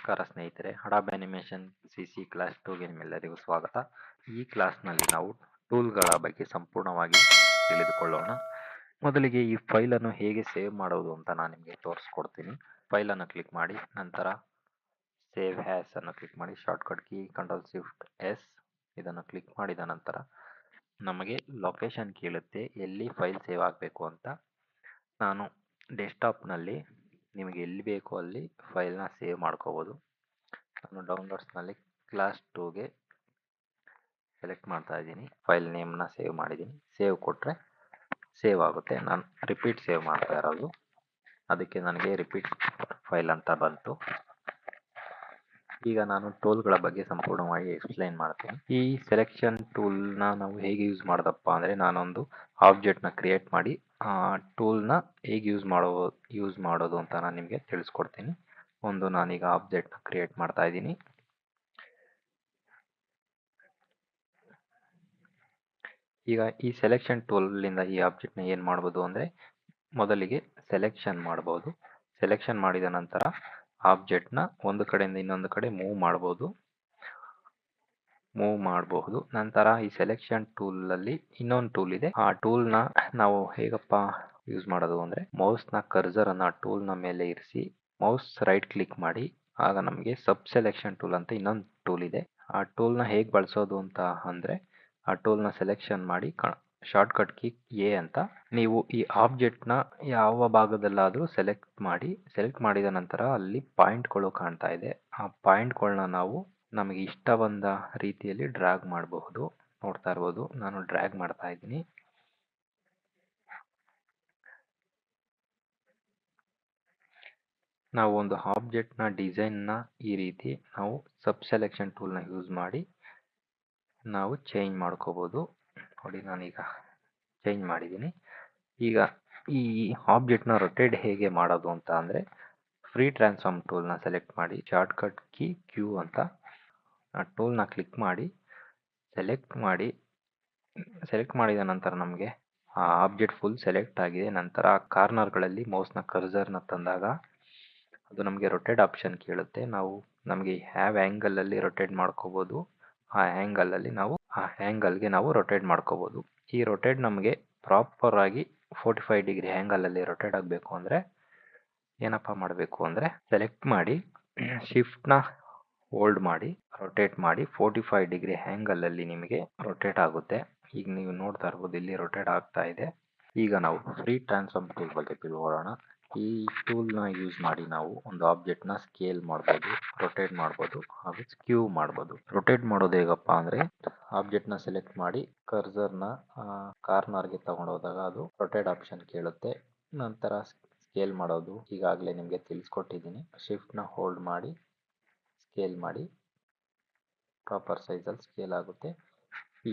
ನಮಸ್ಕಾರ ಸ್ನೇಹಿತರೆ, ಹಡಾಬ್ animation CC class 2ಗೆ ನಿಮ್ಮೆಲ್ಲರಿಗೂ ಸ್ವಾಗತ. ಈ ಕ್ಲಾಸ್ನಲ್ಲಿ ನಾವು ಟೂಲ್ಗಳ ಬಗ್ಗೆ ಸಂಪೂರ್ಣವಾಗಿ ತಿಳಿದುಕೊಳ್ಳೋಣ. ಮೊದಲಿಗೆ ಈ ಫೈಲನ್ನು ಹೇಗೆ ಸೇವ್ ಮಾಡೋದು ಅಂತ ನಾನು ನಿಮಗೆ ತೋರಿಸ್ಕೊಡ್ತೀನಿ. ಫೈಲನ್ನು ಕ್ಲಿಕ್ ಮಾಡಿ, ನಂತರ ಸೇವ್ ಆ್ಯಸ್ ಅನ್ನು ಕ್ಲಿಕ್ ಮಾಡಿ, ಶಾರ್ಟ್ಕಟ್ ಕೀ Ctrl+Shift+S ಇದನ್ನು ಕ್ಲಿಕ್ ಮಾಡಿದ ನಂತರ ನಮಗೆ ಲೊಕೇಶನ್ ಕೇಳುತ್ತೆ ಎಲ್ಲಿ ಫೈಲ್ ಸೇವ್ ಆಗಬೇಕು ಅಂತ. ನಾನು ಡೆಸ್ಕ್ಟಾಪ್ನಲ್ಲಿ ನಿಮಗೆ ಎಲ್ಲಿ ಬೇಕೋ ಅಲ್ಲಿ ಫೈಲ್ನ ಸೇವ್ ಮಾಡ್ಕೋಬೋದು. ನಾನು ಡೌನ್ಲೋಡ್ಸ್ನಲ್ಲಿ ಕ್ಲಾಸ್ 2ಗೆ ಸೆಲೆಕ್ಟ್ ಮಾಡ್ತಾ ಇದ್ದೀನಿ. ಫೈಲ್ ನೇಮ್ನ ಸೇವ್ ಮಾಡಿದ್ದೀನಿ. ಸೇವ್ ಕೊಟ್ಟರೆ ಸೇವ್ ಆಗುತ್ತೆ. ನಾನು ರಿಪೀಟ್ ಸೇವ್ ಮಾಡ್ತಾ ಇರೋದು, ಅದಕ್ಕೆ ನನಗೆ ರಿಪೀಟ್ ಫೈಲ್ ಅಂತ ಬಂತು. ಈಗ ನಾನು ಟೂಲ್ಗಳ ಬಗ್ಗೆ ಸಂಪೂರ್ಣವಾಗಿ ಎಕ್ಸ್ಪ್ಲೈನ್ ಮಾಡ್ತೀನಿ. ಈ ಸೆಲೆಕ್ಷನ್ ಟೂಲ್ನ ನಾವು ಹೇಗೆ ಯೂಸ್ ಮಾಡೋದಪ್ಪ ಅಂದರೆ, ನಾನೊಂದು ಆಬ್ಜೆಕ್ಟ್ನ ಕ್ರಿಯೇಟ್ ಮಾಡಿ ಆ ಟೂಲ್ನ ಹೇಗೆ ಯೂಸ್ ಮಾಡೋದು ಅಂತ ನಾನು ನಿಮಗೆ ತಿಳಿಸ್ಕೊಡ್ತೀನಿ. ನಾನೀಗ ಆಬ್ಜೆಕ್ಟ್ನ ಕ್ರಿಯೇಟ್ ಮಾಡ್ತಾ ಇದ್ದೀನಿ. ಈಗ ಈ ಸೆಲೆಕ್ಷನ್ ಟೂಲಿಂದ ಈ ಆಬ್ಜೆಕ್ಟ್ನ ಏನು ಮಾಡ್ಬೋದು ಅಂದರೆ, ಮೊದಲಿಗೆ ಸೆಲೆಕ್ಷನ್ ಮಾಡ್ಬೋದು. ಸೆಲೆಕ್ಷನ್ ಮಾಡಿದ ನಂತರ ಆಬ್ಜೆಕ್ಟ್ನ ಒಂದು ಕಡೆಯಿಂದ ಇನ್ನೊಂದು ಕಡೆ ಮೂವ್ ಮಾಡಬಹುದು. ನಂತರ ಈ ಸೆಲೆಕ್ಷನ್ ಟೂಲಲ್ಲಿ ಇನ್ನೊಂದು ಟೂಲ್ ಇದೆ. ಆ ಟೂಲ್ನ ನಾವು ಹೇಗಪ್ಪ ಯೂಸ್ ಮಾಡೋದು ಅಂದರೆ, ಮೌಸ್ನ ಕರ್ಸರನ್ನು ಟೂಲ್ನ ಮೇಲೆ ಇರಿಸಿ ಮೌಸ್ ರೈಟ್ ಕ್ಲಿಕ್ ಮಾಡಿ, ಆಗ ನಮಗೆ ಸಬ್ ಸೆಲೆಕ್ಷನ್ ಟೂಲ್ ಅಂತ ಇನ್ನೊಂದು ಟೂಲ್ ಇದೆ. ಆ ಟೂಲ್ನ ಹೇಗೆ ಬಳಸೋದು ಅಂತ ಅಂದರೆ, ಆ ಟೂಲ್ನ ಸೆಲೆಕ್ಷನ್ ಮಾಡಿ ಶಾರ್ಟ್ಕಟ್ ಕೀ A ಅಂತ, ನೀವು ಈ ಆಬ್ಜೆಕ್ಟ್ನ ಯಾವ ಭಾಗದಲ್ಲಾದರೂ ಸೆಲೆಕ್ಟ್ ಮಾಡಿದ ನಂತರ ಅಲ್ಲಿ ಪಾಯಿಂಟ್ಗಳು ಕಾಣ್ತಾ ಇದೆ. ಆ ಪಾಯಿಂಟ್ಗಳನ್ನ ನಾವು ನಮಗೆ ಇಷ್ಟ ಬಂದ ರೀತಿಯಲ್ಲಿ ಡ್ರ್ಯಾಗ್ ಮಾಡಬಹುದು. ನೋಡ್ತಾ ಇರ್ಬೋದು, ನಾನು ಡ್ರ್ಯಾಗ್ ಮಾಡ್ತಾ ಇದ್ದೀನಿ. ನಾವು ಒಂದು ಆಬ್ಜೆಕ್ಟ್ನ ಡಿಸೈನ್ನ ಈ ರೀತಿ ನಾವು ಸಬ್ ಸೆಲೆಕ್ಷನ್ ಟೂಲ್ನ ಯೂಸ್ ಮಾಡಿ ನಾವು ಚೇಂಜ್ ಮಾಡ್ಕೋಬೋದು. ನೋಡಿ, ನಾನೀಗ ಚೇಂಜ್ ಮಾಡಿದ್ದೀನಿ. ಈಗ ಈ ಆಬ್ಜೆಕ್ಟ್ನ ರೊಟೇಟ್ ಹೇಗೆ ಮಾಡೋದು ಅಂತ ಅಂದರೆ, ಫ್ರೀ ಟ್ರಾನ್ಸ್ಫಾರ್ಮ್ ಟೂಲ್ನ ಸೆಲೆಕ್ಟ್ ಮಾಡಿ, ಶಾರ್ಟ್ಕಟ್ ಕೀ Q ಅಂತ, ಆ ಟೂಲ್ನ ಕ್ಲಿಕ್ ಮಾಡಿ ಸೆಲೆಕ್ಟ್ ಮಾಡಿದ ನಂತರ ನಮಗೆ ಆ ಆಬ್ಜೆಕ್ಟ್ ಫುಲ್ ಸೆಲೆಕ್ಟ್ ಆಗಿದೆ. ನಂತರ ಕಾರ್ನರ್ಗಳಲ್ಲಿ ಮೌಸ್ನ ಕರ್ಸರ್ನ ತಂದಾಗ ಅದು ನಮಗೆ ರೊಟೇಟ್ ಆಪ್ಷನ್ ಕೇಳುತ್ತೆ. ನಮಗೆ ಯಾವ ಆ್ಯಂಗಲಲ್ಲಿ ರೊಟೇಟ್ ಮಾಡ್ಕೋಬೋದು, ಆ ಆ್ಯಂಗಲ್ಗೆ ನಾವು ರೊಟೇಟ್ ಮಾಡ್ಕೋಬೋದು. ಈ ರೊಟೇಟ್ ನಮಗೆ ಪ್ರಾಪರ್ ಆಗಿ 45 ಡಿಗ್ರಿ ಆ್ಯಂಗಲಲ್ಲಿ ರೊಟೇಟ್ ಆಗಬೇಕು ಅಂದರೆ ಏನಪ್ಪ ಮಾಡಬೇಕು ಅಂದರೆ, ಸೆಲೆಕ್ಟ್ ಮಾಡಿ ಶಿಫ್ಟ್ನ ಹೋಲ್ಡ್ ಮಾಡಿ ರೊಟೇಟ್ ಮಾಡಿ 45 ಡಿಗ್ರಿ ಆ್ಯಂಗಲಲ್ಲಿ ನಿಮಗೆ ರೊಟೇಟ್ ಆಗುತ್ತೆ. ಈಗ ನೀವು ನೋಡ್ತಾ ಇರ್ಬೋದು, ಇಲ್ಲಿ ರೊಟೇಟ್ ಆಗ್ತಾ ಇದೆ. ಈಗ ನಾವು ಫ್ರೀ ಟ್ರಾನ್ಸ್ಫಾರ್ಮ್ ಟೂಲ್ ಬಗ್ಗೆ ತಿಳ್ಕೊಳ್ಳೋಣ. ಈ ಟೂಲ್ನ ಯೂಸ್ ಮಾಡಿ ನಾವು ಒಂದು ಆಬ್ಜೆಕ್ಟ್ನ ಸ್ಕೇಲ್ ಮಾಡ್ಬೋದು, ರೊಟೇಟ್ ಮಾಡ್ಬೋದು ಹಾಗೂ ಸ್ಕ್ಯೂ ಮಾಡ್ಬೋದು. ರೊಟೇಟ್ ಮಾಡೋದು ಹೇಗಪ್ಪ ಅಂದರೆ, ಆಬ್ಜೆಕ್ಟ್ನ ಸೆಲೆಕ್ಟ್ ಮಾಡಿ ಕರ್ಸರ್ನ ಕಾರ್ನರ್ಗೆ ತಗೊಂಡೋದಾಗ ಅದು ರೊಟೇಟ್ ಆಪ್ಷನ್ ಕೇಳುತ್ತೆ. ನಂತರ ಸ್ಕೇಲ್ ಮಾಡೋದು ಈಗಾಗಲೇ ನಿಮಗೆ ತಿಳಿಸ್ಕೊಟ್ಟಿದ್ದೀನಿ. ಶಿಫ್ಟ್ನ ಹೋಲ್ಡ್ ಮಾಡಿ ಸ್ಕೇಲ್ ಮಾಡಿ ಪ್ರಾಪರ್ ಸೈಜಲ್ಲಿ ಸ್ಕೇಲ್ ಆಗುತ್ತೆ. ಈ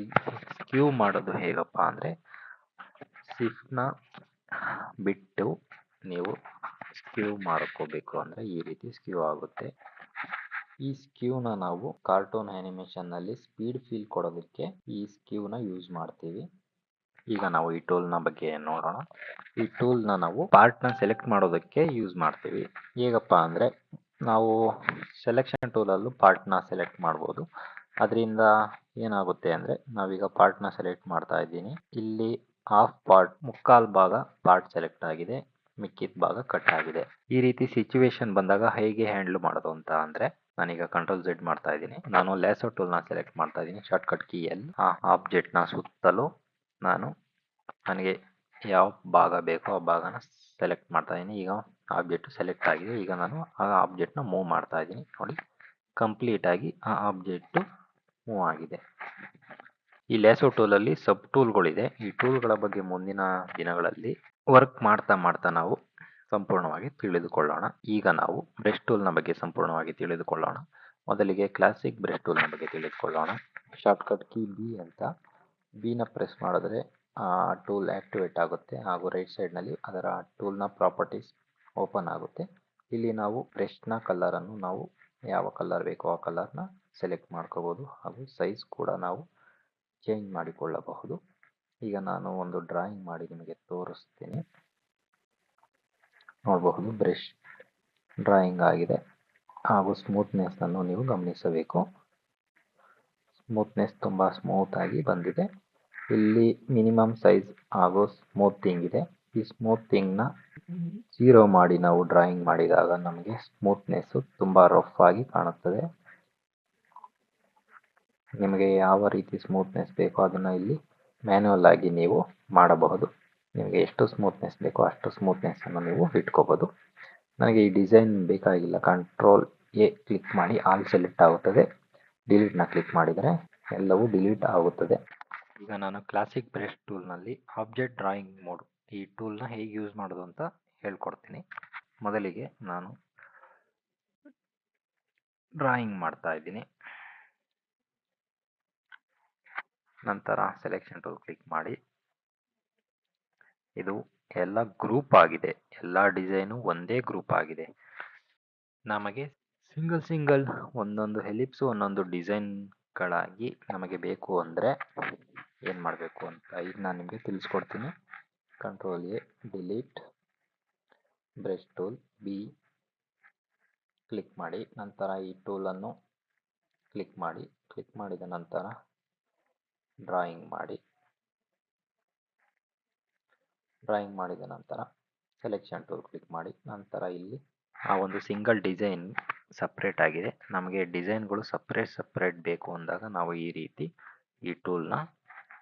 ಸ್ಕ್ಯೂ ಮಾಡೋದು ಹೇಗಪ್ಪ ಅಂದರೆ, ಶಿಫ್ಟ್ನ ಬಿಟ್ಟು ನೀವು ಸ್ಕ್ಯೂ ಮಾಡ್ಕೋಬೇಕು ಅಂದರೆ ಈ ರೀತಿ ಸ್ಕ್ಯೂ ಆಗುತ್ತೆ. ಈ ಸ್ಕ್ಯೂನ ನಾವು ಕಾರ್ಟೂನ್ ಆ್ಯನಿಮೇಷನ್ನಲ್ಲಿ ಸ್ಪೀಡ್ ಫೀಲ್ ಕೊಡೋದಕ್ಕೆ ಈ ಸ್ಕ್ಯೂನ ಯೂಸ್ ಮಾಡ್ತೀವಿ. ಈಗ ನಾವು ಈ ಟೂಲ್ನ ಬಗ್ಗೆ ನೋಡೋಣ. ಈ ಟೂಲ್ನ ನಾವು ಪಾರ್ಟ್ನ ಸೆಲೆಕ್ಟ್ ಮಾಡೋದಕ್ಕೆ ಯೂಸ್ ಮಾಡ್ತೀವಿ. ಹೇಗಪ್ಪ ಅಂದರೆ, ನಾವು ಸೆಲೆಕ್ಷನ್ ಟೂಲಲ್ಲೂ ಪಾರ್ಟ್ನ ಸೆಲೆಕ್ಟ್ ಮಾಡ್ಬೋದು. ಅದರಿಂದ ಏನಾಗುತ್ತೆ ಅಂದರೆ, ನಾವೀಗ ಪಾರ್ಟ್ನ ಸೆಲೆಕ್ಟ್ ಮಾಡ್ತಾ ಇದ್ದೀನಿ. ಇಲ್ಲಿ ಮುಕ್ಕಾಲು ಭಾಗ ಪಾರ್ಟ್ ಸೆಲೆಕ್ಟ್ ಆಗಿದೆ, ಮಿಕ್ಕಿದ ಭಾಗ ಕಟ್ ಆಗಿದೆ. ಈ ರೀತಿ ಸಿಚುವೇಶನ್ ಬಂದಾಗ ಹೇಗೆ ಹ್ಯಾಂಡಲ್ ಮಾಡೋದು ಅಂತ ಅಂದರೆ, ನಾನೀಗ Ctrl+Z ಮಾಡ್ತಾ ಇದ್ದೀನಿ. ನಾನು ಲ್ಯಾಸೋ ಟೂಲ್ನ ಸೆಲೆಕ್ಟ್ ಮಾಡ್ತಾ ಇದ್ದೀನಿ. Shortcut key L. ಆ ಆಬ್ಜೆಕ್ಟ್ನ ಸುತ್ತಲೂ ನನಗೆ ಯಾವ ಭಾಗ ಬೇಕೋ ಆ ಭಾಗನ ಸೆಲೆಕ್ಟ್ ಮಾಡ್ತಾ ಇದ್ದೀನಿ. ಈಗ ಆಬ್ಜೆಕ್ಟ್ ಸೆಲೆಕ್ಟ್ ಆಗಿದೆ. ಈಗ ನಾನು ಆ ಆಬ್ಜೆಕ್ಟ್ನ ಮೂವ್ ಮಾಡ್ತಾ ಇದ್ದೀನಿ. ನೋಡಿ, ಕಂಪ್ಲೀಟ್ ಆಗಿ ಆ ಆಬ್ಜೆಕ್ಟು ಮೂವ್ ಆಗಿದೆ. ಈ ಲ್ಯಾಸೋ ಟೂಲಲ್ಲಿ ಸಬ್ ಟೂಲ್ಗಳಿದೆ. ಈ ಟೂಲ್ಗಳ ಬಗ್ಗೆ ಮುಂದಿನ ದಿನಗಳಲ್ಲಿ ವರ್ಕ್ ಮಾಡ್ತಾ ನಾವು ಸಂಪೂರ್ಣವಾಗಿ ತಿಳಿದುಕೊಳ್ಳೋಣ. ಈಗ ನಾವು ಬ್ರಷ್ ಟೂಲ್ನ ಬಗ್ಗೆ ಸಂಪೂರ್ಣವಾಗಿ ತಿಳಿದುಕೊಳ್ಳೋಣ. ಮೊದಲಿಗೆ ಕ್ಲಾಸಿಕ್ ಬ್ರಷ್ ಟೂಲ್ನ ಬಗ್ಗೆ ತಿಳಿದುಕೊಳ್ಳೋಣ. ಶಾರ್ಟ್ಕಟ್ ಕೀ B ಅಂತ, ಬಿನ ಪ್ರೆಸ್ ಮಾಡಿದ್ರೆ ಆ ಟೂಲ್ ಆಕ್ಟಿವೇಟ್ ಆಗುತ್ತೆ ಹಾಗೂ ರೈಟ್ ಸೈಡ್ನಲ್ಲಿ ಅದರ ಟೂಲ್ನ ಪ್ರಾಪರ್ಟೀಸ್ ಓಪನ್ ಆಗುತ್ತೆ. ಇಲ್ಲಿ ನಾವು ಬ್ರಷ್ನ ಕಲರನ್ನು ನಾವು ಯಾವ ಕಲರ್ ಬೇಕೋ ಆ ಕಲರ್ನ ಸೆಲೆಕ್ಟ್ ಮಾಡ್ಕೋಬೋದು ಹಾಗೂ ಸೈಜ್ ಕೂಡ ನಾವು ಚೇಂಜ್ ಮಾಡಿಕೊಳ್ಳಬಹುದು. ಈಗ ನಾನು ಒಂದು ಡ್ರಾಯಿಂಗ್ ಮಾಡಿ ನಿಮಗೆ ತೋರಿಸ್ತೀನಿ. ನೋಡಬಹುದು, ಬ್ರಷ್ ಡ್ರಾಯಿಂಗ್ ಆಗಿದೆ. ಹಾಗೂ ಸ್ಮೂತ್ನೆಸ್ಸನ್ನು ನೀವು ಗಮನಿಸಬೇಕು. ಸ್ಮೂತ್ನೆಸ್ ತುಂಬ ಸ್ಮೂತ್ ಆಗಿ ಬಂದಿದೆ. ಇಲ್ಲಿ ಮಿನಿಮಮ್ ಸೈಜ್ ಹಾಗೂ ಸ್ಮೂತಿಂಗ್ ಇದೆ. ಈ ಸ್ಮೂತಿಂಗ್ನ 0 ಮಾಡಿ ನಾವು ಡ್ರಾಯಿಂಗ್ ಮಾಡಿದಾಗ ನಮಗೆ ಸ್ಮೂತ್ನೆಸ್ಸು ತುಂಬ ರಫ್ ಆಗಿ ಕಾಣುತ್ತದೆ. ನಿಮಗೆ ಯಾವ ರೀತಿ ಸ್ಮೂತ್ನೆಸ್ ಬೇಕೋ ಅದನ್ನು ಇಲ್ಲಿ ಮ್ಯಾನ್ಯುವಲ್ ಆಗಿ ನೀವು ಮಾಡಬಹುದು. ನಿಮಗೆ ಎಷ್ಟು ಸ್ಮೂತ್ನೆಸ್ ಬೇಕೋ ಅಷ್ಟು ಸ್ಮೂತ್ನೆಸ್ಸನ್ನು ನೀವು ಇಟ್ಕೋಬೋದು. ನನಗೆ ಈ ಡಿಸೈನ್ ಬೇಕಾಗಿಲ್ಲ. ಕಂಟ್ರೋಲ್ ಎ ಕ್ಲಿಕ್ ಮಾಡಿ ಆಲ್ ಸೆಲೆಕ್ಟ್ ಆಗುತ್ತದೆ. ಡಿಲೀಟ್ನ ಕ್ಲಿಕ್ ಮಾಡಿದರೆ ಎಲ್ಲವೂ ಡಿಲೀಟ್ ಆಗುತ್ತದೆ. ಈಗ ನಾನು ಕ್ಲಾಸಿಕ್ ಬ್ರಷ್ ಟೂಲ್ನಲ್ಲಿ ಆಬ್ಜೆಕ್ಟ್ ಡ್ರಾಯಿಂಗ್ ಮೋಡ್ ಈ ಟೂಲ್ನ ಹೇಗೆ ಯೂಸ್ ಮಾಡೋದು ಅಂತ ಹೇಳ್ಕೊಡ್ತೀನಿ. ಮೊದಲಿಗೆ ನಾನು ಡ್ರಾಯಿಂಗ್ ಮಾಡ್ತಾ ಇದ್ದೀನಿ. ನಂತರ ಸೆಲೆಕ್ಷನ್ ಟೂಲ್ ಕ್ಲಿಕ್ ಮಾಡಿ. ಇದು ಎಲ್ಲ ಗ್ರೂಪ್ ಆಗಿದೆ. ಎಲ್ಲ ಡಿಸೈನು ಒಂದೇ ಗ್ರೂಪ್ ಆಗಿದೆ. ನಮಗೆ ಸಿಂಗಲ್ ಒಂದೊಂದು ಹೆಲಿಪ್ಸು ಒಂದೊಂದು ಡಿಸೈನ್ಗಳಾಗಿ ನಮಗೆ ಬೇಕು ಅಂದರೆ ಏನು ಮಾಡಬೇಕು ಅಂತ ಈಗ ನಾನು ನಿಮಗೆ ತಿಳಿಸ್ಕೊಡ್ತೀನಿ. Control A, delete, brush tool B click ಮಾಡಿ. ನಂತರ ಈ ಟೂಲನ್ನು ಕ್ಲಿಕ್ ಮಾಡಿ. ಕ್ಲಿಕ್ ಮಾಡಿದ ನಂತರ ಡ್ರಾಯಿಂಗ್ ಮಾಡಿ. ಡ್ರಾಯಿಂಗ್ ಮಾಡಿದ ನಂತರ ಸೆಲೆಕ್ಷನ್ ಟೂಲ್ ಕ್ಲಿಕ್ ಮಾಡಿ. ನಂತರ ಇಲ್ಲಿ ಆ ಒಂದು ಸಿಂಗಲ್ ಡಿಸೈನ್ ಸಪ್ರೇಟ್ ಆಗಿದೆ. ನಮಗೆ ಡಿಸೈನ್ಗಳು ಸಪ್ರೇಟ್ ಬೇಕು ಅಂದಾಗ ನಾವು ಈ ರೀತಿ ಈ ಟೂಲ್ನ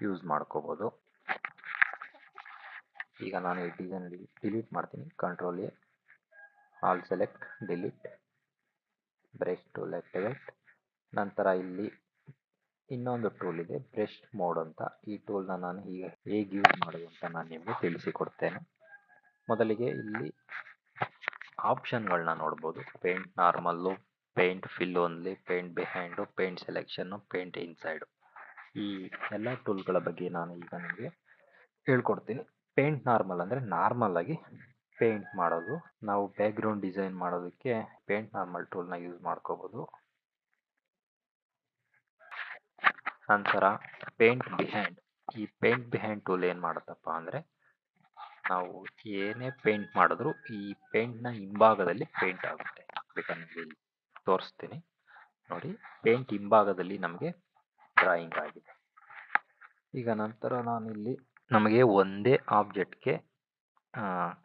ಯೂಸ್ ಮಾಡ್ಕೋಬೋದು. ಈಗ ನಾನು ಈ ಡಿಸೈನ್ ಡಿಲೀಟ್ ಮಾಡ್ತೀನಿ. Control A, all select, delete, brush tool activate. ನಂತರ ಇಲ್ಲಿ ಇನ್ನೊಂದು ಟೂಲ್ ಇದೆ ಬ್ರಷ್ ಮೋಡ್ ಅಂತ. ಈ ಟೂಲ್ನ ನಾನು ಈಗ ಹೇಗೆ ಯೂಸ್ ಮಾಡೋದು ಅಂತ ನಾನು ನಿಮಗೆ ತಿಳಿಸಿಕೊಡ್ತೇನೆ. ಮೊದಲಿಗೆ ಇಲ್ಲಿ ಆಪ್ಷನ್ಗಳನ್ನ ನೋಡ್ಬೋದು. Paint normal, paint fill only, paint behind, paint selection, paint inside. ಈ ಎಲ್ಲ ಟೂಲ್ಗಳ ಬಗ್ಗೆ ನಾನು ಈಗ ನಿಮಗೆ ಹೇಳ್ಕೊಡ್ತೀನಿ. ಪೇಂಟ್ ನಾರ್ಮಲ್ ಅಂದರೆ ನಾರ್ಮಲ್ ಆಗಿ ಪೇಂಟ್ ಮಾಡೋದು. ನಾವು ಬ್ಯಾಕ್ಗ್ರೌಂಡ್ ಡಿಸೈನ್ ಮಾಡೋದಕ್ಕೆ ಪೇಂಟ್ ನಾರ್ಮಲ್ ಟೂಲ್ನ ಯೂಸ್ ಮಾಡ್ಕೋಬೋದು. ನಂತರ ಪೇಂಟ್ ಬಿಹೈಂಡ್. ಈ ಪೇಂಟ್ ಬಿಹೈಂಡ್ ಟೂಲ್ ಏನು ಮಾಡುತ್ತಪ್ಪ ಅಂದರೆ ನಾವು ಏನೇ ಪೇಂಟ್ ಮಾಡಿದ್ರು ಈ ಪೇಂಟ್ನ ಹಿಂಭಾಗದಲ್ಲಿ ಪೇಂಟ್ ಆಗುತ್ತೆ. ಬೇಕಾದ್ರೆ ಇಲ್ಲಿ ತೋರಿಸ್ತೀನಿ ನೋಡಿ. ಪೇಂಟ್ ಹಿಂಭಾಗದಲ್ಲಿ ನಮಗೆ ಡ್ರಾಯಿಂಗ್ ಆಗಿದೆ. ಈಗ ನಂತರ ನಾನಿಲ್ಲಿ ನಮಗೆ ಒಂದೇ ಆಬ್ಜೆಕ್ಟ್ಗೆ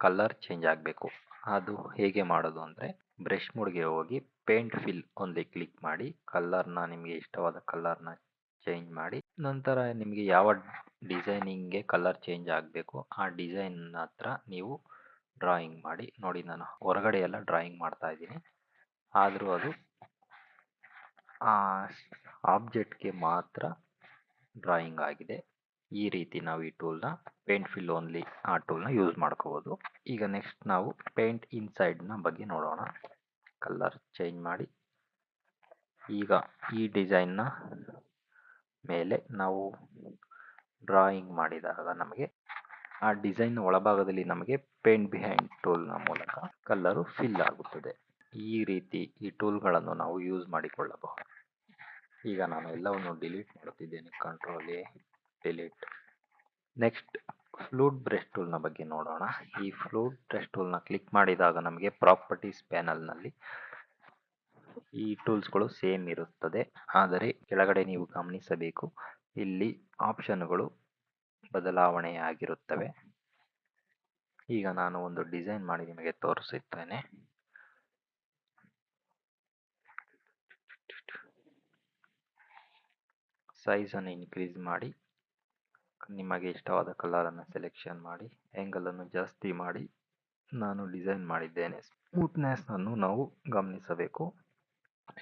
ಕಲರ್ ಚೇಂಜ್ ಆಗಬೇಕು. ಅದು ಹೇಗೆ ಮಾಡೋದು ಅಂದರೆ ಬ್ರಷ್ ಮೋಡ್ಗೆ ಹೋಗಿ ಪೇಂಟ್ ಫಿಲ್ ಒಂದೇ ಕ್ಲಿಕ್ ಮಾಡಿ. ಕಲರ್ನ ನಿಮಗೆ ಇಷ್ಟವಾದ ಕಲರ್ನ ಚೇಂಜ್ ಮಾಡಿ. ನಂತರ ನಿಮಗೆ ಯಾವ ಡಿಸೈನಿಂಗ್ಗೆ ಕಲರ್ ಚೇಂಜ್ ಆಗಬೇಕು ಆ ಡಿಸೈನ್ ಹತ್ರ ನೀವು ಡ್ರಾಯಿಂಗ್ ಮಾಡಿ. ನೋಡಿ ನಾನು ಹೊರಗಡೆ ಎಲ್ಲ ಡ್ರಾಯಿಂಗ್ ಮಾಡ್ತಾ ಇದ್ದೀನಿ. ಆದರೂ ಅದು ಆಬ್ಜೆಕ್ಟ್ಗೆ ಮಾತ್ರ ಡ್ರಾಯಿಂಗ್ ಆಗಿದೆ. ಈ ರೀತಿ ನಾವು ಈ ಟೂಲ್ನ ಪೇಂಟ್ ಫಿಲ್ ಓನ್ಲಿ ಆ ಟೂಲ್ನ ಯೂಸ್ ಮಾಡ್ಕೋಬೋದು. ಈಗ ನೆಕ್ಸ್ಟ್ ನಾವು ಪೇಂಟ್ ಇನ್ಸೈಡ್ನ ಬಗ್ಗೆ ನೋಡೋಣ. ಕಲರ್ ಚೇಂಜ್ ಮಾಡಿ. ಈಗ ಈ ಡಿಸೈನ್ನ ಮೇಲೆ ನಾವು ಡ್ರಾಯಿಂಗ್ ಮಾಡಿದಾಗ ನಮಗೆ ಆ ಡಿಸೈನ್ ಒಳಭಾಗದಲ್ಲಿ ನಮಗೆ ಪೇಂಟ್ ಬಿಹೈಂಡ್ ಟೂಲ್ನ ಮೂಲಕ ಕಲರು ಫಿಲ್ ಆಗುತ್ತದೆ. ಈ ರೀತಿ ಈ ಟೂಲ್ಗಳನ್ನು ನಾವು ಯೂಸ್ ಮಾಡಿಕೊಳ್ಳಬಹುದು. ಈಗ ನಾನು ಎಲ್ಲವನ್ನು ಡಿಲೀಟ್ ಮಾಡುತ್ತಿದ್ದೇನೆ. Control A, delete. Next flute brush ಟೂಲ್ನ ಬಗ್ಗೆ ನೋಡೋಣ. ಈ ಫ್ಲೂಟ್ ಬ್ರಷ್ ಟೂಲ್ನ ಕ್ಲಿಕ್ ಮಾಡಿದಾಗ ನಮಗೆ ಪ್ರಾಪರ್ಟೀಸ್ ಪ್ಯಾನಲ್ನಲ್ಲಿ ಈ ಟೂಲ್ಸ್ಗಳು ಸೇಮ್ ಇರುತ್ತದೆ. ಆದರೆ ಕೆಳಗಡೆ ನೀವು ಗಮನಿಸಬೇಕು, ಇಲ್ಲಿ ಆಪ್ಷನ್ಗಳು ಬದಲಾವಣೆಯಾಗಿರುತ್ತವೆ. ಈಗ ನಾನು ಒಂದು ಡಿಸೈನ್ ಮಾಡಿ ನಿಮಗೆ ತೋರಿಸುತ್ತೇನೆ. ಸೈಜನ್ನು ಇನ್ಕ್ರೀಸ್ ಮಾಡಿ. ನಿಮಗೆ ಇಷ್ಟವಾದ ಕಲರನ್ನು ಸೆಲೆಕ್ಷನ್ ಮಾಡಿ. ಆ್ಯಂಗಲನ್ನು ಜಾಸ್ತಿ ಮಾಡಿ ನಾನು ಡಿಸೈನ್ ಮಾಡಿದ್ದೇನೆ. ಸ್ಮೂತ್ನೆಸ್ಸನ್ನು ನಾವು ಗಮನಿಸಬೇಕು.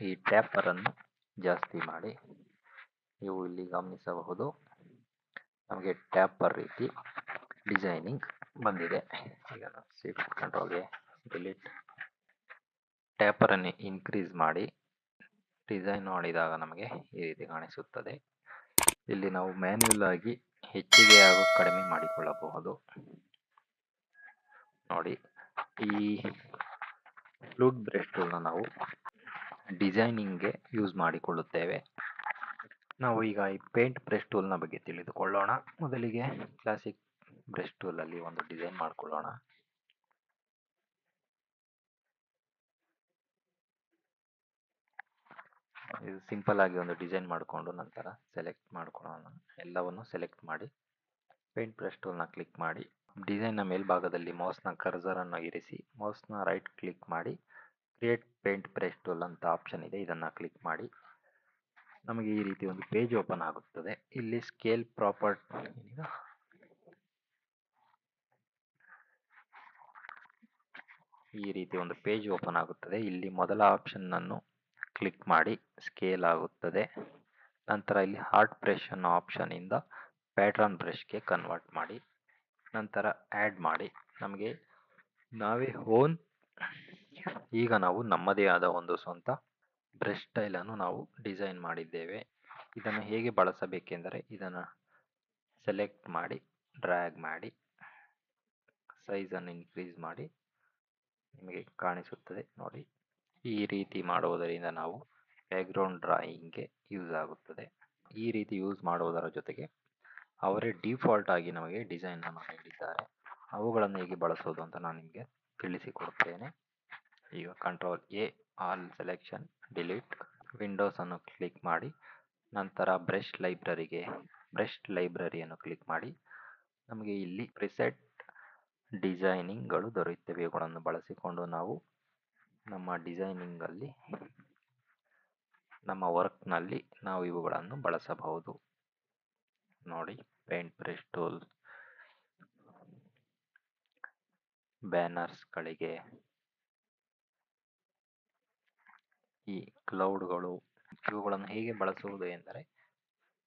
ಈ ಟ್ಯಾಪರನ್ನು ಜಾಸ್ತಿ ಮಾಡಿ. ನೀವು ಇಲ್ಲಿ ಗಮನಿಸಬಹುದು, ನಮಗೆ ಟ್ಯಾಪರ್ ರೀತಿ ಡಿಸೈನಿಂಗ್ ಬಂದಿದೆ. ಈಗ ನಾನು ಶಿಫ್ಟ್ ಕಂಟ್ರೋಲ್ ಎ, ಡಿಲೀಟ್. ಟ್ಯಾಪರನ್ನು ಇನ್ಕ್ರೀಸ್ ಮಾಡಿ ಡಿಸೈನ್ ಮಾಡಿದಾಗ ನಮಗೆ ಈ ರೀತಿ ಕಾಣಿಸುತ್ತದೆ. ಇಲ್ಲಿ ನಾವು ಮ್ಯಾನ್ಯುಯಲ್ ಆಗಿ ಹೆಚ್ಚಿಗೆ ಹಾಗೂ ಕಡಿಮೆ ಮಾಡಿಕೊಳ್ಳಬಹುದು. ನೋಡಿ, ಈ ಫ್ಲೂಟ್ ಬ್ರಷ್ ಟೂಲ್ನ ನಾವು ಡಿಸೈನಿಂಗ್ಗೆ ಯೂಸ್ ಮಾಡಿಕೊಳ್ಳುತ್ತೇವೆ. ನಾವು ಈಗ ಈ ಪೇಂಟ್ ಬ್ರಷ್ ಟೂಲ್ನ ಬಗ್ಗೆ ತಿಳಿದುಕೊಳ್ಳೋಣ. ಮೊದಲಿಗೆ ಕ್ಲಾಸಿಕ್ ಬ್ರಷ್ ಟೂಲಲ್ಲಿ ಒಂದು ಡಿಸೈನ್ ಮಾಡ್ಕೊಳ್ಳೋಣ. ಇದು ಸಿಂಪಲ್ ಆಗಿ ಒಂದು ಡಿಸೈನ್ ಮಾಡಿಕೊಂಡು ನಂತರ ಸೆಲೆಕ್ಟ್ ಮಾಡ್ಕೊಳ್ಳೋಣ. ಎಲ್ಲವನ್ನು ಸೆಲೆಕ್ಟ್ ಮಾಡಿ ಪೇಂಟ್ ಬ್ರಷ್ ಟೂಲ್ನ ಕ್ಲಿಕ್ ಮಾಡಿ ಡಿಸೈನ್ನ ಮೇಲ್ಭಾಗದಲ್ಲಿ ಮೌಸ್ನ ಕರ್ಸರನ್ನು ಇರಿಸಿ ಮೌಸ್ನ ರೈಟ್ ಕ್ಲಿಕ್ ಮಾಡಿ ಕ್ರಿಯೇಟ್ ಪೇಂಟ್ ಬ್ರಷ್ ಟೂಲ್ ಅಂತ ಆಪ್ಷನ್ ಇದೆ, ಇದನ್ನು ಕ್ಲಿಕ್ ಮಾಡಿ ನಮಗೆ ಈ ರೀತಿ ಒಂದು ಪೇಜ್ ಓಪನ್ ಆಗುತ್ತದೆ. ಇಲ್ಲಿ ಸ್ಕೇಲ್ ಈ ರೀತಿ ಒಂದು ಪೇಜ್ ಓಪನ್ ಆಗುತ್ತದೆ. ಇಲ್ಲಿ ಮೊದಲ ಆಪ್ಷನ್ ಅನ್ನು ಕ್ಲಿಕ್ ಮಾಡಿ ಸ್ಕೇಲ್ ಆಗುತ್ತದೆ. ನಂತರ ಇಲ್ಲಿ ಹಾರ್ಟ್ ಬ್ರಷ್ ಅನ್ನೋ ಆಪ್ಷನ್ ಇಂದ ಪ್ಯಾಟ್ರನ್ ಬ್ರಷ್ಗೆ ಕನ್ವರ್ಟ್ ಮಾಡಿ ನಂತರ ಆ್ಯಡ್ ಮಾಡಿ ನಮಗೆ ನಾವೇ ಈಗ ನಾವು ನಮ್ಮದೇ ಆದ ಒಂದು ಸ್ವಂತ ಬ್ರಷ್ ಸ್ಟೈಲನ್ನು ನಾವು ಡಿಸೈನ್ ಮಾಡಿದ್ದೇವೆ. ಇದನ್ನು ಹೇಗೆ ಬಳಸಬೇಕೆಂದರೆ ಇದನ್ನು ಸೆಲೆಕ್ಟ್ ಮಾಡಿ ಡ್ರ್ಯಾಗ್ ಮಾಡಿ ಸೈಜನ್ನು ಇನ್ಕ್ರೀಸ್ ಮಾಡಿ ನಿಮಗೆ ಕಾಣಿಸುತ್ತದೆ ನೋಡಿ. ಈ ರೀತಿ ಮಾಡುವುದರಿಂದ ನಾವು ಬ್ಯಾಕ್ಗ್ರೌಂಡ್ ಡ್ರಾಯಿಂಗ್ಗೆ ಯೂಸ್ ಆಗುತ್ತದೆ. ಈ ರೀತಿ ಯೂಸ್ ಮಾಡುವುದರ ಜೊತೆಗೆ ಅವರೇ ಡಿಫಾಲ್ಟ್ ಆಗಿ ನಮಗೆ ಡಿಸೈನ್ ಅನ್ನು ನೀಡಿದ್ದಾರೆ. ಅವುಗಳನ್ನು ಹೇಗೆ ಬಳಸೋದು ಅಂತ ನಾನು ನಿಮಗೆ ತಿಳಿಸಿಕೊಡುತ್ತೇನೆ. ಈಗ control A all selection delete Windows ಅನ್ನು ಕ್ಲಿಕ್ ಮಾಡಿ ನಂತರ ಬ್ರಷ್ ಲೈಬ್ರರಿಯನ್ನು ಕ್ಲಿಕ್ ಮಾಡಿ ನಮಗೆ ಇಲ್ಲಿ ಪ್ರಿಸೆಟ್ ಡಿಸೈನಿಂಗ್ಗಳು ದೊರೆಯುತ್ತವೆ. ಇವುಗಳನ್ನು ಬಳಸಿಕೊಂಡು ನಾವು ನಮ್ಮ ಡಿಸೈನಿಂಗಲ್ಲಿ ನಮ್ಮ ವರ್ಕ್ನಲ್ಲಿ ನಾವು ಇವುಗಳನ್ನು ಬಳಸಬಹುದು ನೋಡಿ. ಪೇಂಟ್ ಬ್ರಷ್ ಟೂಲ್ ಬ್ಯಾನರ್ಸ್ಗಳಿಗೆ, ಈ ಕ್ಲೌಡ್ಗಳು, ಇವುಗಳನ್ನು ಹೇಗೆ ಬಳಸುವುದು ಎಂದರೆ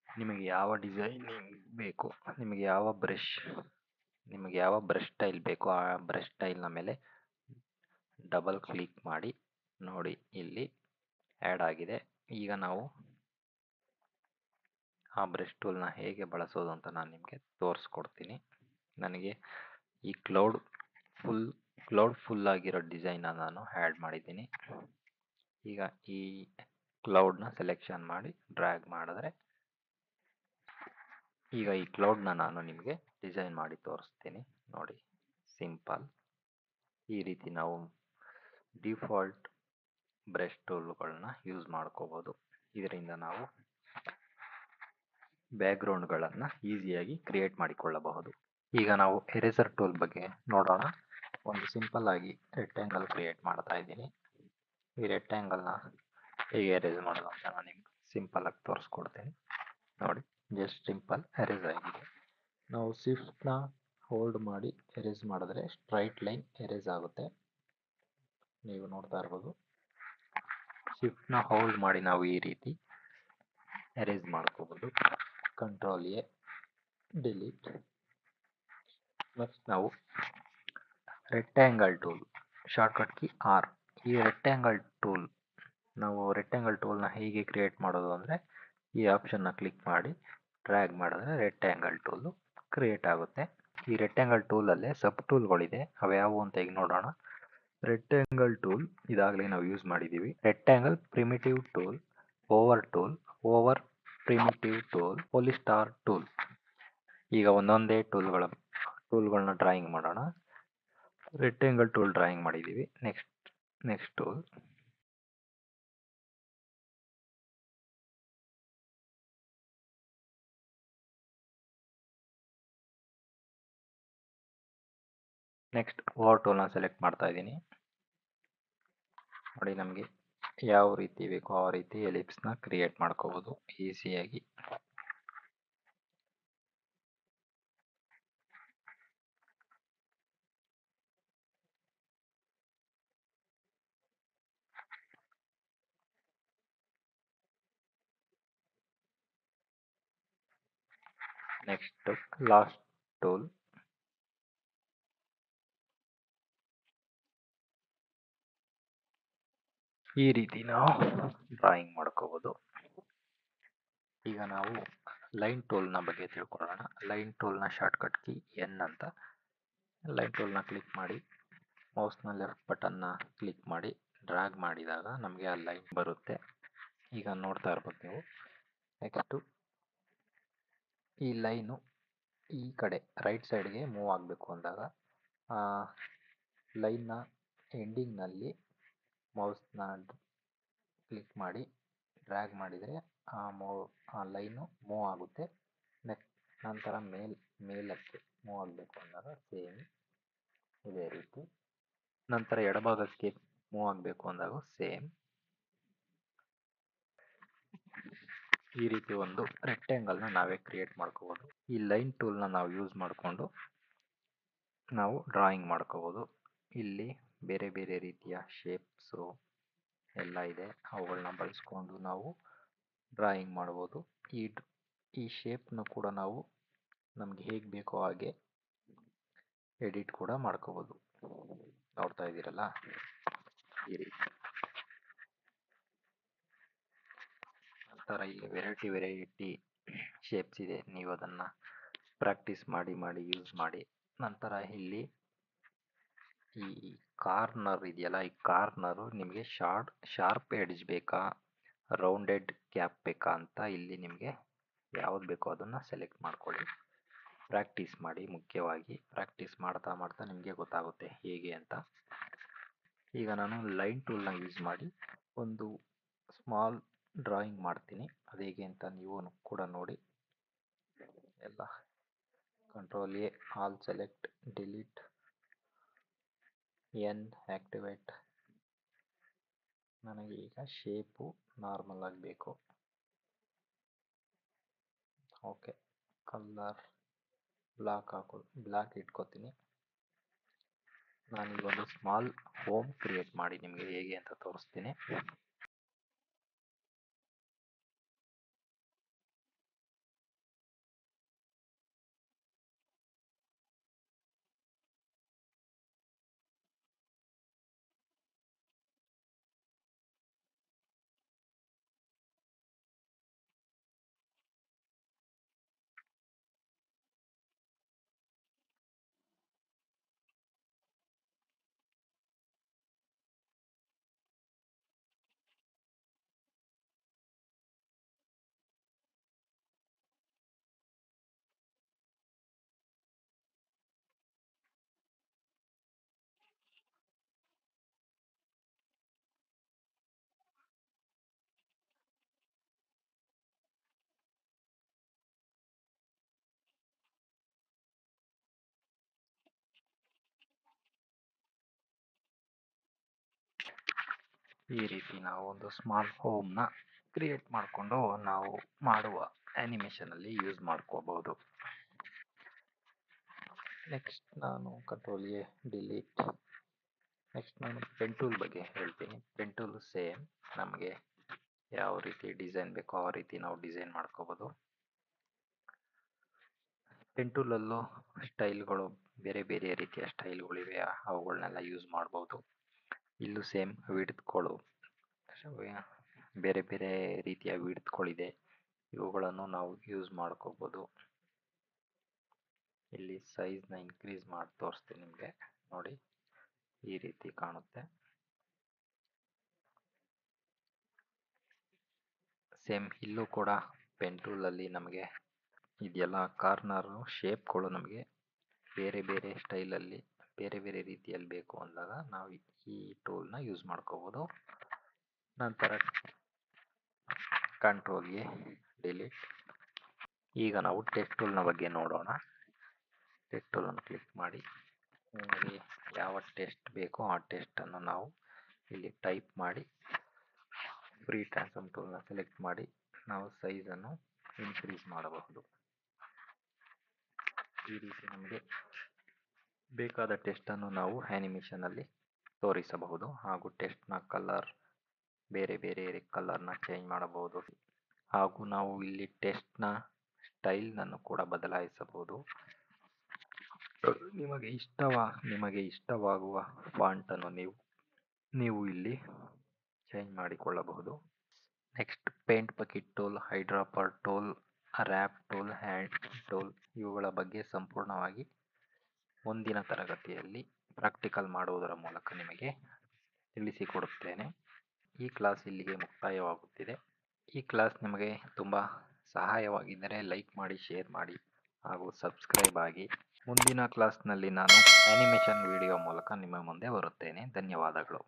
ನಿಮಗೆ ಯಾವ ಡಿಸೈನಿಂಗ್ ಬೇಕು, ನಿಮಗೆ ಯಾವ ಬ್ರಷ್ ಸ್ಟೈಲ್ ಬೇಕು ಆ ಬ್ರಷ್ ಸ್ಟೈಲ್ನ ಮೇಲೆ ಡಬಲ್ ಕ್ಲಿಕ್ ಮಾಡಿ ನೋಡಿ ಇಲ್ಲಿ ಆ್ಯಡ್ ಆಗಿದೆ. ಈಗ ನಾವು ಆ ಬ್ರಷ್ ಟೂಲ್ನ ಹೇಗೆ ಬಳಸೋದು ಅಂತ ನಾನು ನಿಮಗೆ ತೋರಿಸ್ಕೊಡ್ತೀನಿ. ನನಗೆ ಈ ಕ್ಲೌಡ್ ಫುಲ್ ಆಗಿರೋ ಡಿಸೈನ್ನ ನಾನು ಆ್ಯಡ್ ಮಾಡಿದ್ದೀನಿ. ಈಗ ಈ ಕ್ಲೌಡ್ನ ಸೆಲೆಕ್ಷನ್ ಮಾಡಿ ಡ್ರ್ಯಾಗ್ ಮಾಡಿದ್ರೆ ಈಗ ಈ ಕ್ಲೌಡ್ನ ನಾನು ನಿಮಗೆ ಡಿಸೈನ್ ಮಾಡಿ ತೋರಿಸ್ತೀನಿ ನೋಡಿ. ಸಿಂಪಲ್ ಈ ರೀತಿ ನಾವು ಡಿಫಾಲ್ಟ್ ಬ್ರಷ್ ಟೂಲ್ಗಳನ್ನ ಯೂಸ್ ಮಾಡ್ಕೋಬೋದು. ಇದರಿಂದ ನಾವು ಬ್ಯಾಕ್ಗ್ರೌಂಡ್ಗಳನ್ನು ಈಸಿಯಾಗಿ ಕ್ರಿಯೇಟ್ ಮಾಡಿಕೊಳ್ಳಬಹುದು. ಈಗ ನಾವು ಎರೇಸರ್ ಟೂಲ್ ಬಗ್ಗೆ ನೋಡೋಣ. ಒಂದು ಸಿಂಪಲ್ ಆಗಿ ರೆಕ್ಟ್ಯಾಂಗಲ್ ಕ್ರಿಯೇಟ್ ಮಾಡ್ತಾ ಇದ್ದೀನಿ. ಈ ರೆಕ್ಟ್ಯಾಂಗಲ್ನ ಹೇಗೆ ಎರೇಸ್ ಮಾಡೋದು ಅಂತ ನಾನು ನಿಮ್ಗೆ ಸಿಂಪಲ್ ಆಗಿ ತೋರಿಸ್ಕೊಡ್ತೀನಿ ನೋಡಿ. ಜಸ್ಟ್ ಸಿಂಪಲ್ ಎರೇಸ್ ಆಗಿದೆ. ನಾವು ಶಿಫ್ಟ್ನ ಹೋಲ್ಡ್ ಮಾಡಿ ಎರೇಸ್ ಮಾಡಿದ್ರೆ ಸ್ಟ್ರೈಟ್ ಲೈನ್ ಎರೇಸ್ ಆಗುತ್ತೆ. ನೀವು ನೋಡ್ತಾ ಇರ್ಬೋದು. ಶಿಫ್ಟ್ನ ಹೋಲ್ಡ್ ಮಾಡಿ ನಾವು ಈ ರೀತಿ ಎರೇಸ್ ಮಾಡ್ಕೋಬೋದು. Control A delete. ನೆಕ್ಸ್ಟ್ ನಾವು rectangle tool shortcut key R. ಈ ರೆಕ್ಟ್ಯಾಂಗಲ್ ಟೂಲ್ನ ಹೇಗೆ ಕ್ರಿಯೇಟ್ ಮಾಡೋದು ಅಂದರೆ ಈ ಆಪ್ಷನ್ನ ಕ್ಲಿಕ್ ಮಾಡಿ ಡ್ರ್ಯಾಗ್ ಮಾಡಿದ್ರೆ ರೆಕ್ಟ್ಯಾಂಗಲ್ ಟೂಲು ಕ್ರಿಯೇಟ್ ಆಗುತ್ತೆ. ಈ ರೆಕ್ಟ್ಯಾಂಗಲ್ ಟೂಲಲ್ಲೇ ಸಬ್ ಟೂಲ್ಗಳಿದೆ, ಅವ್ಯಾವು ಅಂತ ಈಗ ನೋಡೋಣ. ರೆಕ್ಟ್ಯಾಂಗಲ್ ಟೂಲ್ ಇದಾಗಲೇ ನಾವು ಯೂಸ್ ಮಾಡಿದ್ದೀವಿ. Rectangle primitive tool, oval primitive tool, polystar tool. ಈಗ ಒಂದೊಂದೇ ಟೂಲ್ಗಳನ್ನ ಡ್ರಾಯಿಂಗ್ ಮಾಡೋಣ. ರೆಕ್ಟ್ಯಾಂಗಲ್ ಟೂಲ್ ಡ್ರಾಯಿಂಗ್ ಮಾಡಿದ್ದೀವಿ. ನೆಕ್ಸ್ಟ್ ಟೂಲ್ ಓವರ್ ಟೂಲ್ನ ಸೆಲೆಕ್ಟ್ ಮಾಡ್ತಾ ಇದ್ದೀನಿ ನೋಡಿ. ನಮಗೆ ಯಾವ ರೀತಿ ಬೇಕೋ ಆ ರೀತಿ ಎಲಿಪ್ಸ್ನ ಕ್ರಿಯೇಟ್ ಮಾಡ್ಕೋಬೋದು ಈಸಿಯಾಗಿ. ನೆಕ್ಸ್ಟ್ ಲಾಸ್ಟ್ ಟೂಲ್ ಈ ರೀತಿ ನಾವು ಡ್ರಾಯಿಂಗ್ ಮಾಡ್ಕೋಬೋದು. ಈಗ ನಾವು ಲೈನ್ ಟೂಲ್ನ ಬಗ್ಗೆ ತಿಳ್ಕೊಳ್ಳೋಣ. ಲೈನ್ ಟೂಲ್ನ ಶಾರ್ಟ್ಕಟ್ ಕೀ ಎನ್ ಅಂತ. ಲೈನ್ ಟೂಲ್ನ ಕ್ಲಿಕ್ ಮಾಡಿ ಮೌಸ್ನ ಲೆಫ್ಟ್ ಬಟನ್ನ ಕ್ಲಿಕ್ ಮಾಡಿ ಡ್ರ್ಯಾಗ್ ಮಾಡಿದಾಗ ನಮಗೆ ಆ ಲೈನ್ ಬರುತ್ತೆ. ಈಗ ನೋಡ್ತಾ ಇರ್ಬೋದು ನೀವು. ನೆಕ್ಸ್ಟು ಈ ಲೈನು ಈ ಕಡೆ ರೈಟ್ ಸೈಡ್ಗೆ ಮೂವ್ ಆಗಬೇಕು ಅಂದಾಗ ಲೈನ್ನ ಎಂಡಿಂಗ್ನಲ್ಲಿ ಮೌಸ್ನ ಕ್ಲಿಕ್ ಮಾಡಿ ಡ್ರ್ಯಾಗ್ ಮಾಡಿದರೆ ಆ ಲೈನು ಮೂವ್ ಆಗುತ್ತೆ. ನಂತರ ಮೇಲಕ್ಕೆ ಮೂವ್ ಆಗಬೇಕು ಅಂದಾಗ ಸೇಮ್ ಇದೇ ರೀತಿ. ನಂತರ ಎಡಭಾಗಕ್ಕೆ ಮೂವ್ ಆಗಬೇಕು ಅಂದಾಗ ಸೇಮ್ ಈ ರೀತಿ ಒಂದು ರೆಕ್ಟ್ಯಾಂಗಲ್ನ ನಾವೇ ಕ್ರಿಯೇಟ್ ಮಾಡ್ಕೋಬೋದು. ಈ ಲೈನ್ ಟೂಲ್ನ ನಾವು ಯೂಸ್ ಮಾಡಿಕೊಂಡು ನಾವು ಡ್ರಾಯಿಂಗ್ ಮಾಡ್ಕೋಬೋದು. ಇಲ್ಲಿ ಬೇರೆ ಬೇರೆ ರೀತಿಯ ಶೇಪ್ಸು ಎಲ್ಲ ಇದೆ, ಅವುಗಳನ್ನ ಬಳಸ್ಕೊಂಡು ನಾವು ಡ್ರಾಯಿಂಗ್ ಮಾಡ್ಬೋದು. ಈ ಶೇಪ್ನ ಕೂಡ ನಾವು ನಮ್ಗೆ ಹೇಗೆ ಬೇಕೋ ಹಾಗೆ ಎಡಿಟ್ ಕೂಡ ಮಾಡ್ಕೋಬೋದು. ನೋಡ್ತಾ ಇದ್ದೀರಲ್ಲ ಈ ರೀತಿ. ನಂತರ ಇಲ್ಲಿ ವೆರೈಟಿ ಶೇಪ್ಸ್ ಇದೆ, ನೀವು ಅದನ್ನು ಪ್ರಾಕ್ಟೀಸ್ ಮಾಡಿ ಯೂಸ್ ಮಾಡಿ. ನಂತರ ಇಲ್ಲಿ ಈ ಕಾರ್ನರ್ ಇದೆಯಲ್ಲ, ಈ ಕಾರ್ನರು ನಿಮಗೆ ಶಾರ್ಪ್ ಎಡ್ಜ್ ಬೇಕಾ, ರೌಂಡೆಡ್ ಕ್ಯಾಪ್ ಬೇಕಾ ಅಂತ ಇಲ್ಲಿ ನಿಮಗೆ ಯಾವ್ದು ಬೇಕೋ ಅದನ್ನು ಸೆಲೆಕ್ಟ್ ಮಾಡ್ಕೊಳ್ಳಿ. ಪ್ರಾಕ್ಟೀಸ್ ಮಾಡಿ, ಮುಖ್ಯವಾಗಿ ಪ್ರಾಕ್ಟೀಸ್ ಮಾಡ್ತಾ ನಿಮಗೆ ಗೊತ್ತಾಗುತ್ತೆ ಹೇಗೆ ಅಂತ. ಈಗ ನಾನು ಲೈನ್ ಟೂಲ್ನ ಯೂಸ್ ಮಾಡಿ ಒಂದು ಸ್ಮಾಲ್ ಡ್ರಾಯಿಂಗ್ ಮಾಡ್ತೀನಿ. ಅದು ಹೇಗೆ ಅಂತ ನೀವು ಕೂಡ ನೋಡಿ. ಎಲ್ಲ control A, all select, delete, ಎನ್ ಆಕ್ಟಿವೇಟ್. ನನಗೆ ಈಗ ಶೇಪು ನಾರ್ಮಲ್ ಆಗಬೇಕು. ಓಕೆ, ಕಲರ್ ಬ್ಲಾಕ್ ಇಟ್ಕೋತೀನಿ. ನಾನೀಗ ಒಂದು ಸ್ಮಾಲ್ ಹೋಮ್ ಕ್ರಿಯೇಟ್ ಮಾಡಿ ನಿಮಗೆ ಹೇಗೆ ಅಂತ ತೋರಿಸ್ತೀನಿ. ಈ ರೀತಿ ನಾವು ಒಂದು ಸ್ಮಾಲ್ ಹೋಮ್ನ ಕ್ರಿಯೇಟ್ ಮಾಡಿಕೊಂಡು ನಾವು ಮಾಡುವ ಆ್ಯನಿಮೇಷನಲ್ಲಿ ಯೂಸ್ ಮಾಡ್ಕೋಬಹುದು. ನೆಕ್ಸ್ಟ್ ನಾನು ಕಂಟ್ರೋಲ್ ಎ, ಡಿಲೀಟ್. ನೆಕ್ಸ್ಟ್ ನಾನು ಪೆನ್ ಟೂಲ್ ಬಗ್ಗೆ ಹೇಳ್ತೀನಿ. ಪೆನ್ ಟೂಲ್ ಸೇಮ್, ನಮಗೆ ಯಾವ ರೀತಿ ಡಿಸೈನ್ ಬೇಕೋ ಆ ರೀತಿ ನಾವು ಡಿಸೈನ್ ಮಾಡ್ಕೋಬೋದು. ಪೆನ್ ಟೂಲಲ್ಲೂ ಸ್ಟೈಲ್ಗಳು, ಬೇರೆ ಬೇರೆ ರೀತಿಯ ಸ್ಟೈಲ್ಗಳಿವೆ, ಅವುಗಳನ್ನೆಲ್ಲ ಯೂಸ್ ಮಾಡ್ಬೋದು. ಇಲ್ಲೂ ಸೇಮ್ ವಿಡ್ತ್ಗಳು, ಬೇರೆ ಬೇರೆ ರೀತಿಯ ವಿಡ್ತ್ಗಳಿದೆ, ಇವುಗಳನ್ನು ನಾವು ಯೂಸ್ ಮಾಡ್ಕೋಬೋದು. ಇಲ್ಲಿ ಸೈಜ್ನ ಇನ್ಕ್ರೀಸ್ ಮಾಡಿ ತೋರಿಸ್ತೀನಿ ನಿಮಗೆ, ನೋಡಿ ಈ ರೀತಿ ಕಾಣುತ್ತೆ. ಸೇಮ್ ಇಲ್ಲೂ ಕೂಡ ಪೆನ್ ಟೂಲಲ್ಲಿ ನಮಗೆ ಇದೆಲ್ಲ ಕಾರ್ನರು ಶೇಪ್ಗಳು ನಮಗೆ ಬೇರೆ ಬೇರೆ ಸ್ಟೈಲಲ್ಲಿ, ಬೇರೆ ಬೇರೆ ರೀತಿಯಲ್ಲಿ ಬೇಕು ಅಂದಾಗ ನಾವು ಈ ಟೂಲ್ನ ಯೂಸ್ ಮಾಡ್ಕೋಬೋದು. ನಂತರ ಕಂಟ್ರೋಲ್ ಎ, ಡಿಲೀಟ್. ಈಗ ನಾವು ಟೆಕ್ಸ್ಟ್ ಟೂಲ್ನ ಬಗ್ಗೆ ನೋಡೋಣ. ಟೆಕ್ಸ್ಟ್ ಟೂಲನ್ನು ಕ್ಲಿಕ್ ಮಾಡಿ ನಿಮಗೆ ಯಾವ ಟೆಕ್ಸ್ಟ್ ಬೇಕೋ ಆ ಟೆಕ್ಸ್ಟನ್ನು ನಾವು ಇಲ್ಲಿ ಟೈಪ್ ಮಾಡಿ, ಫ್ರೀ ಟ್ರಾನ್ಸ್ಫಾರ್ಮ್ ಟೂಲ್ನ ಸೆಲೆಕ್ಟ್ ಮಾಡಿ ನಾವು ಸೈಜನ್ನು ಇನ್ಕ್ರೀಸ್ ಮಾಡಬಹುದು. ಈ ರೀತಿ ನಮಗೆ ಬೇಕಾದ ಟೆಕ್ಸ್ಟನ್ನು ನಾವು ಆ್ಯನಿಮೇಷನಲ್ಲಿ ತೋರಿಸಬಹುದು. ಹಾಗೂ ಟೆಕ್ಸ್ಟ್ನ ಕಲರ್, ಬೇರೆ ಬೇರೆ ಕಲರ್ನ ಚೇಂಜ್ ಮಾಡಬಹುದು. ಹಾಗೂ ನಾವು ಇಲ್ಲಿ ಟೆಕ್ಸ್ಟ್ನ ಸ್ಟೈಲ್ನನ್ನು ಕೂಡ ಬದಲಾಯಿಸಬಹುದು. ನಿಮಗೆ ಇಷ್ಟವಾಗುವ ಫಾಂಟನ್ನು ನೀವು ಇಲ್ಲಿ ಚೇಂಜ್ ಮಾಡಿಕೊಳ್ಳಬಹುದು. Next paint bucket tool, eyedropper tool, wrap tool, hand tool, ಇವುಗಳ ಬಗ್ಗೆ ಸಂಪೂರ್ಣವಾಗಿ ಮುಂದಿನ ತರಗತಿಯಲ್ಲಿ ಪ್ರಾಕ್ಟಿಕಲ್ ಮಾಡುವುದರ ಮೂಲಕ ನಿಮಗೆ ತಿಳಿಸಿಕೊಡುತ್ತೇನೆ. ಈ ಕ್ಲಾಸ್ ಇಲ್ಲಿಗೆ ಮುಕ್ತಾಯವಾಗುತ್ತಿದೆ. ಈ ಕ್ಲಾಸ್ ನಿಮಗೆ ತುಂಬ ಸಹಾಯವಾಗಿದ್ದರೆ ಲೈಕ್ ಮಾಡಿ, ಶೇರ್ ಮಾಡಿ ಹಾಗೂ ಸಬ್ಸ್ಕ್ರೈಬ್ ಆಗಿ. ಮುಂದಿನ ಕ್ಲಾಸ್ನಲ್ಲಿ ನಾನು ಆ್ಯನಿಮೇಷನ್ ವಿಡಿಯೋ ಮೂಲಕ ನಿಮ್ಮ ಮುಂದೆ ಬರುತ್ತೇನೆ. ಧನ್ಯವಾದಗಳು.